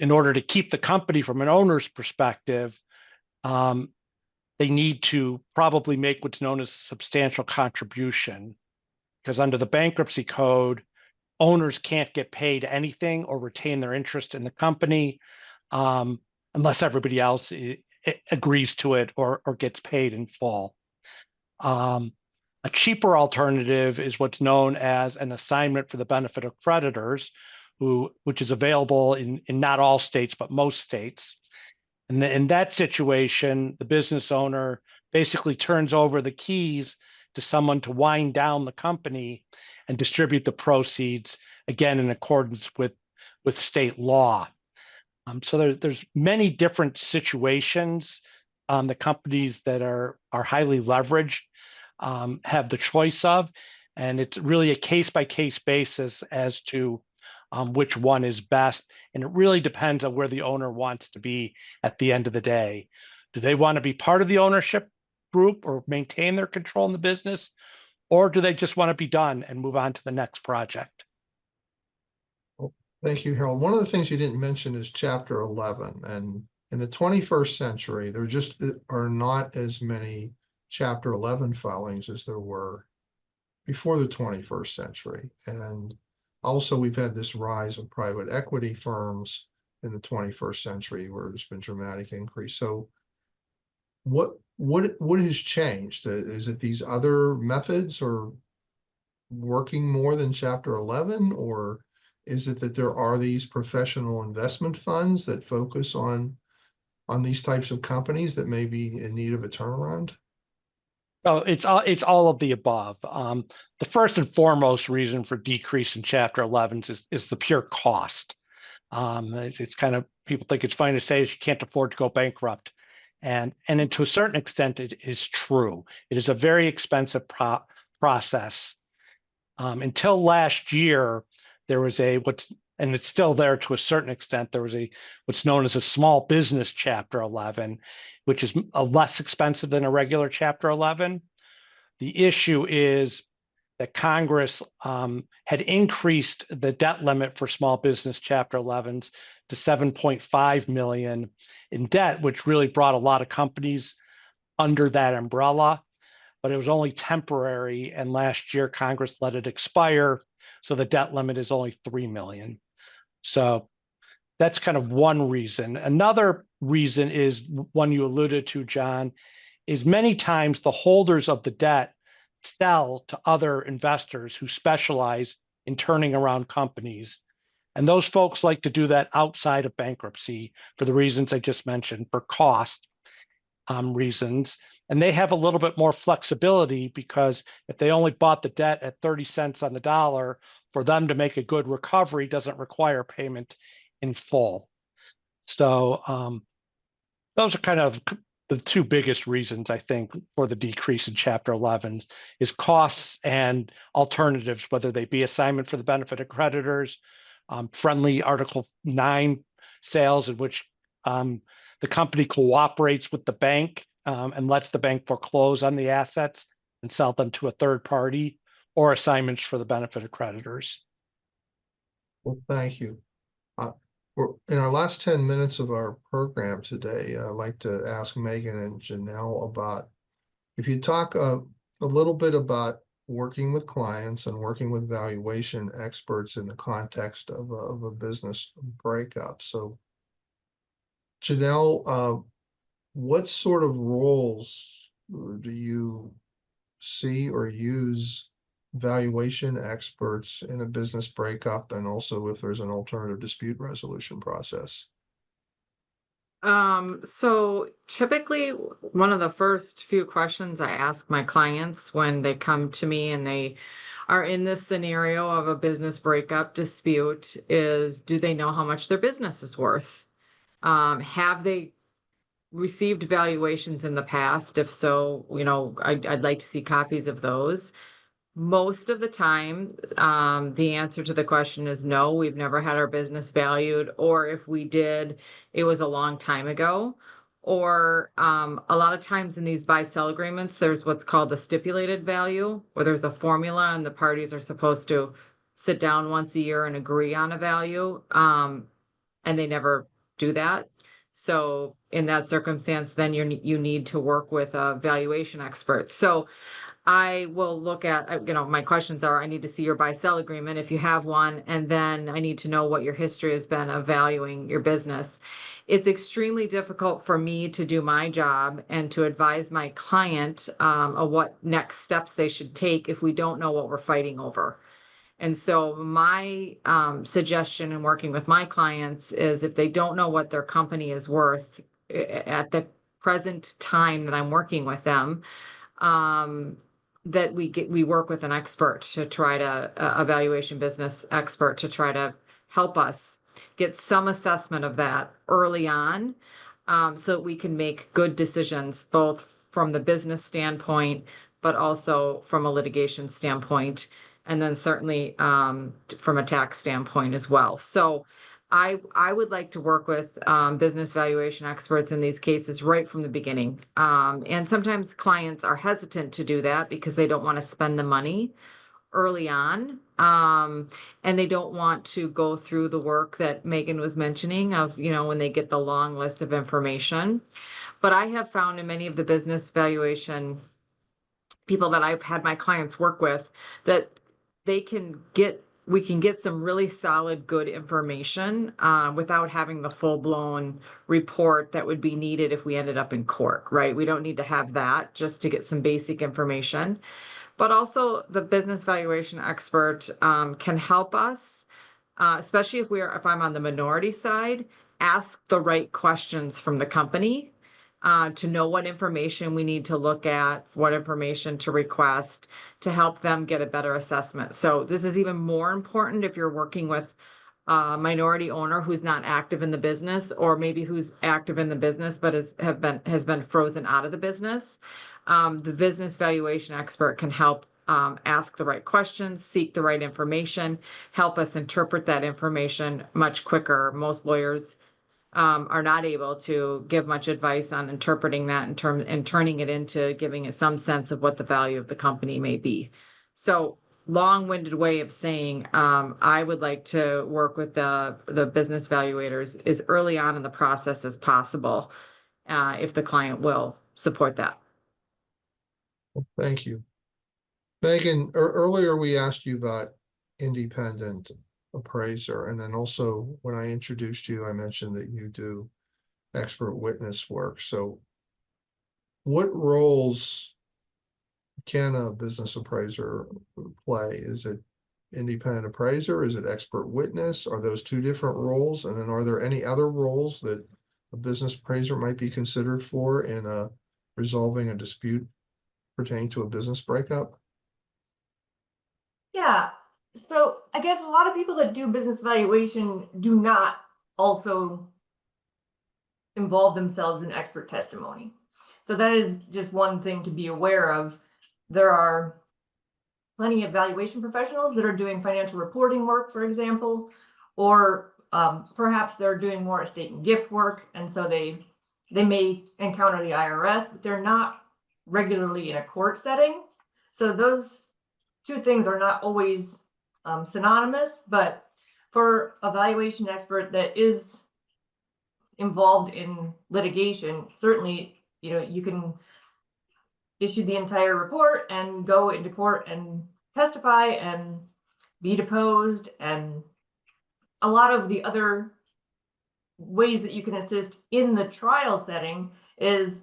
in order to keep the company from an owner's perspective, they need to probably make what's known as substantial contribution, because under the bankruptcy code, owners can't get paid anything or retain their interest in the company unless everybody else agrees to it or gets paid in full. A cheaper alternative is what's known as an assignment for the benefit of creditors, which is available in not all states, but most states. And in that situation, the business owner basically turns over the keys to someone to wind down the company and distribute the proceeds, again, in accordance with state law. So there's many different situations. The companies that are highly leveraged have the choice of, and it's really a case-by-case basis as to which one is best. And it really depends on where the owner wants to be at the end of the day. Do they want to be part of the ownership group or maintain their control in the business? Or do they just want to be done and move on to the next project? Thank you, Harold. One of the things you didn't mention is Chapter 11. And in the 21st century, there just are not as many Chapter 11 filings as there were before the 21st century. And also, we've had this rise of private equity firms in the 21st century where there's been dramatic increase. So what has changed? Is it these other methods or working more than Chapter 11, or is it that there are these professional investment funds that focus on these types of companies that may be in need of a turnaround? Oh, it's all of the above. The first and foremost reason for decrease in Chapter 11 is the pure cost. It's kind of, people think it's fine to say you can't afford to go bankrupt. And to a certain extent, it is true. It is a very expensive process. Until last year, there was and it's still there to a certain extent, there was what's known as a small business Chapter 11, which is less expensive than a regular Chapter 11. The issue is that Congress had increased the debt limit for small business Chapter 11s to 7.5 million in debt, which really brought a lot of companies under that umbrella, but it was only temporary. And last year, Congress let it expire. So the debt limit is only 3 million. So that's kind of one reason. Another reason is one you alluded to, John, is many times the holders of the debt sell to other investors who specialize in turning around companies. And those folks like to do that outside of bankruptcy for the reasons I just mentioned, for cost reasons. And they have a little bit more flexibility because if they only bought the debt at 30 cents on the dollar, for them to make a good recovery doesn't require payment in full. So those are kind of the two biggest reasons, I think, for the decrease in Chapter 11 is costs and alternatives, whether they be assignment for the benefit of creditors, friendly Article 9 sales in which the company cooperates with the bank and lets the bank foreclose on the assets and sell them to a third party, or assignments for the benefit of creditors. Well, thank you. We're in our last 10 minutes of our program today. I'd like to ask Megan and Janelle about if you talk a little bit about working with clients and working with valuation experts in the context of a business breakup. So, Janelle, what sort of roles do you see or use valuation experts in a business breakup, and also if there's an alternative dispute resolution process? So typically one of the first few questions I ask my clients when they come to me and they are in this scenario of a business breakup dispute is, do they know how much their business is worth? Have they received valuations in the past? If so, I'd like to see copies of those. Most of the time, the answer to the question is no, we've never had our business valued, or if we did, it was a long time ago. Or a lot of times in these buy-sell agreements, there's what's called the stipulated value, where there's a formula and the parties are supposed to sit down once a year and agree on a value, and they never do that. So in that circumstance, then you need to work with a valuation expert. So I will look at, my questions are, I need to see your buy-sell agreement if you have one, and then I need to know what your history has been of valuing your business. It's extremely difficult for me to do my job and to advise my client of what next steps they should take if we don't know what we're fighting over. And so my suggestion in working with my clients is if they don't know what their company is worth at the present time that I'm working with them, that we work with an expert to try to evaluation business expert to try to help us get some assessment of that early on, so that we can make good decisions both from the business standpoint but also from a litigation standpoint, and then certainly from a tax standpoint as well. So I would like to work with business valuation experts in these cases right from the beginning. And sometimes clients are hesitant to do that because they don't want to spend the money early on. And they don't want to go through the work that Megan was mentioning of, when they get the long list of information. But I have found in many of the business valuation people that I've had my clients work with that we can get some really solid, good information without having the full-blown report that would be needed if we ended up in court, right? We don't need to have that, just to get some basic information. But also the business valuation expert can help us, especially if I'm on the minority side, ask the right questions from the company to know what information we need to look at, what information to request to help them get a better assessment. So this is even more important if you're working with a minority owner who's not active in the business, or maybe who's active in the business but has been frozen out of the business. The business valuation expert can help ask the right questions, seek the right information, help us interpret that information much quicker. Most lawyers are not able to give much advice on interpreting that and turning it into giving it some sense of what the value of the company may be. So long-winded way of saying, I would like to work with the business valuators as early on in the process as possible, if the client will support that. Thank you. Megan, earlier we asked you about independent appraiser, and then also when I introduced you, I mentioned that you do expert witness work. So what roles can a business appraiser play? Is it independent appraiser? Is it expert witness? Are those two different roles? And then are there any other roles that a business appraiser might be considered for in resolving a dispute pertaining to a business breakup? Yeah. So I guess a lot of people that do business valuation do not also involve themselves in expert testimony. So that is just one thing to be aware of. There are plenty of valuation professionals that are doing financial reporting work, for example, or perhaps they're doing more estate and gift work, and so they may encounter the IRS, but they're not regularly in a court setting. So those two things are not always synonymous, but for a valuation expert that is involved in litigation, certainly, you can issue the entire report and go into court and testify and be deposed. And a lot of the other ways that you can assist in the trial setting is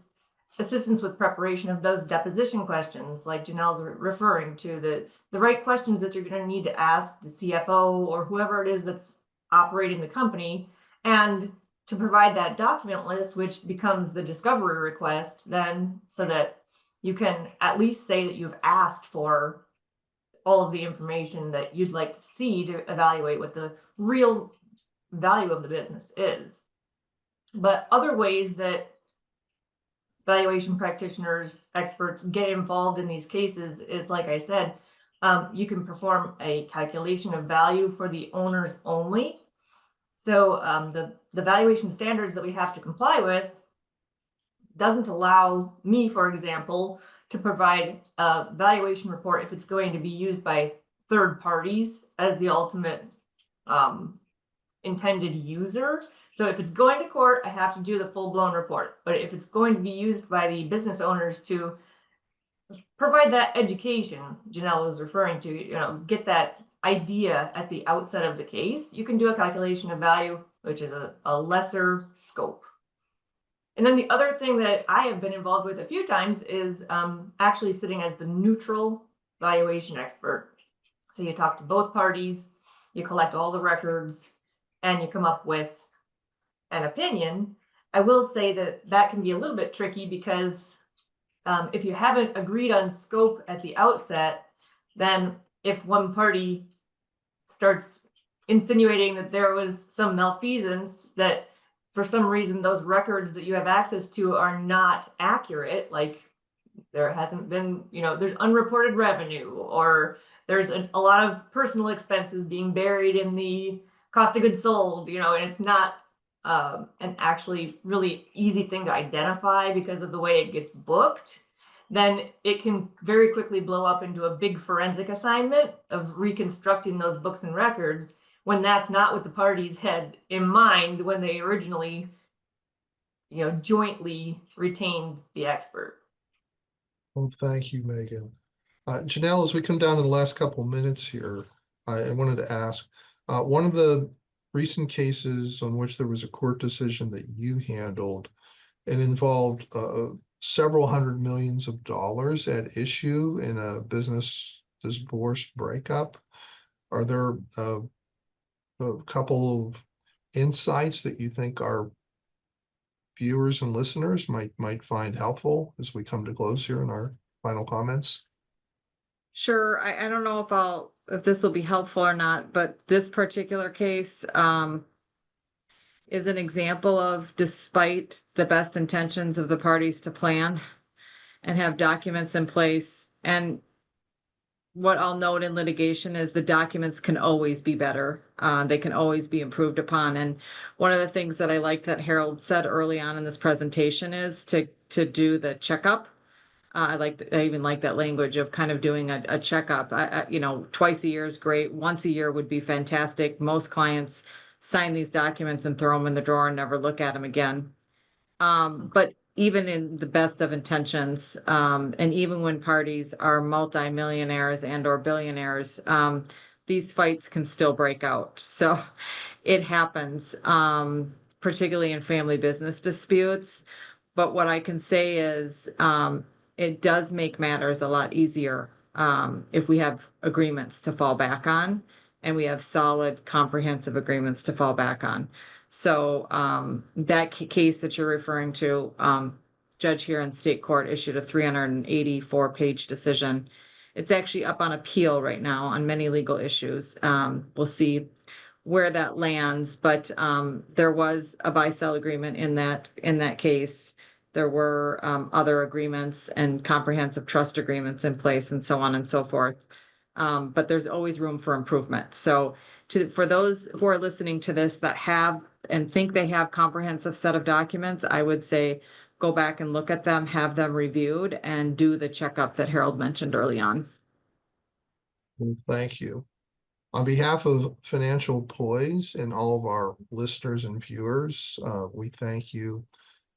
assistance with preparation of those deposition questions, like Janelle's referring to, the right questions that you're going to need to ask the CFO or whoever it is that's operating the company, and to provide that document list, which becomes the discovery request then, so that you can at least say that you've asked for all of the information that you'd like to see to evaluate what the real value of the business is. But other ways that valuation practitioners, experts get involved in these cases is, like I said, you can perform a calculation of value for the owners only. So the valuation standards that we have to comply with doesn't allow me, for example, to provide a valuation report if it's going to be used by third parties as the ultimate intended user. So if it's going to court, I have to do the full-blown report. But if it's going to be used by the business owners to provide that education Janelle was referring to, get that idea at the outset of the case, you can do a calculation of value, which is a lesser scope. And then the other thing that I have been involved with a few times is actually sitting as the neutral valuation expert. So you talk to both parties, you collect all the records, and you come up with an opinion. I will say that that can be a little bit tricky because if you haven't agreed on scope at the outset, then if one party starts insinuating that there was some malfeasance, that for some reason those records that you have access to are not accurate, like there hasn't been, there's unreported revenue, or there's a lot of personal expenses being buried in the cost of goods sold, and it's not an actually really easy thing to identify because of the way it gets booked, then it can very quickly blow up into a big forensic assignment of reconstructing those books and records, when that's not what the parties had in mind when they originally, jointly retained the expert. Well, thank you, Megan. Janelle, as we come down to the last couple minutes here, I wanted to ask, one of the recent cases on which there was a court decision that you handled, it involved several hundred millions of dollars at issue in a business divorce breakup. Are there a couple of insights that you think our viewers and listeners might find helpful as we come to close here in our final comments? Sure. I don't know if this will be helpful or not, but this particular case is an example of, despite the best intentions of the parties to plan and have documents in place and what I'll note in litigation is the documents can always be better. They can always be improved upon. And one of the things that I liked that Harold said early on in this presentation is to do the checkup. I even like that language of kind of doing a checkup. Twice a year is great. Once a year would be fantastic. Most clients sign these documents and throw them in the drawer and never look at them again. But even in the best of intentions, and even when parties are multimillionaires and or billionaires, these fights can still break out. So it happens, particularly in family business disputes. But what I can say is, it does make matters a lot easier, if we have agreements to fall back on and we have solid, comprehensive agreements to fall back on. So that case that you're referring to, judge here in state court issued a 384-page decision. It's actually up on appeal right now on many legal issues. We'll see where that lands, but there was a buy-sell agreement in that case. There were other agreements and comprehensive trust agreements in place and so on and so forth. But there's always room for improvement. So for those who are listening to this that have and think they have comprehensive set of documents, I would say go back and look at them, have them reviewed, and do the checkup that Harold mentioned early on. Well, thank you. On behalf of Financial Poise and all of our listeners and viewers, we thank you,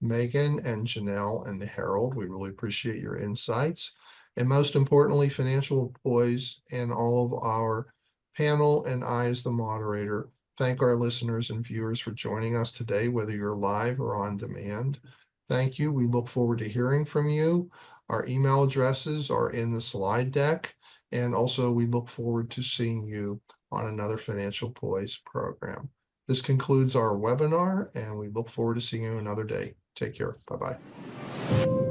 Megan and Janelle and Harold. We really appreciate your insights. And most importantly, Financial Poise and all of our panel and I as the moderator, thank our listeners and viewers for joining us today, whether you're live or on demand. Thank you. We look forward to hearing from you. Our email addresses are in the slide deck. And also, we look forward to seeing you on another Financial Poise program. This concludes our webinar, and we look forward to seeing you another day. Take care. Bye-bye.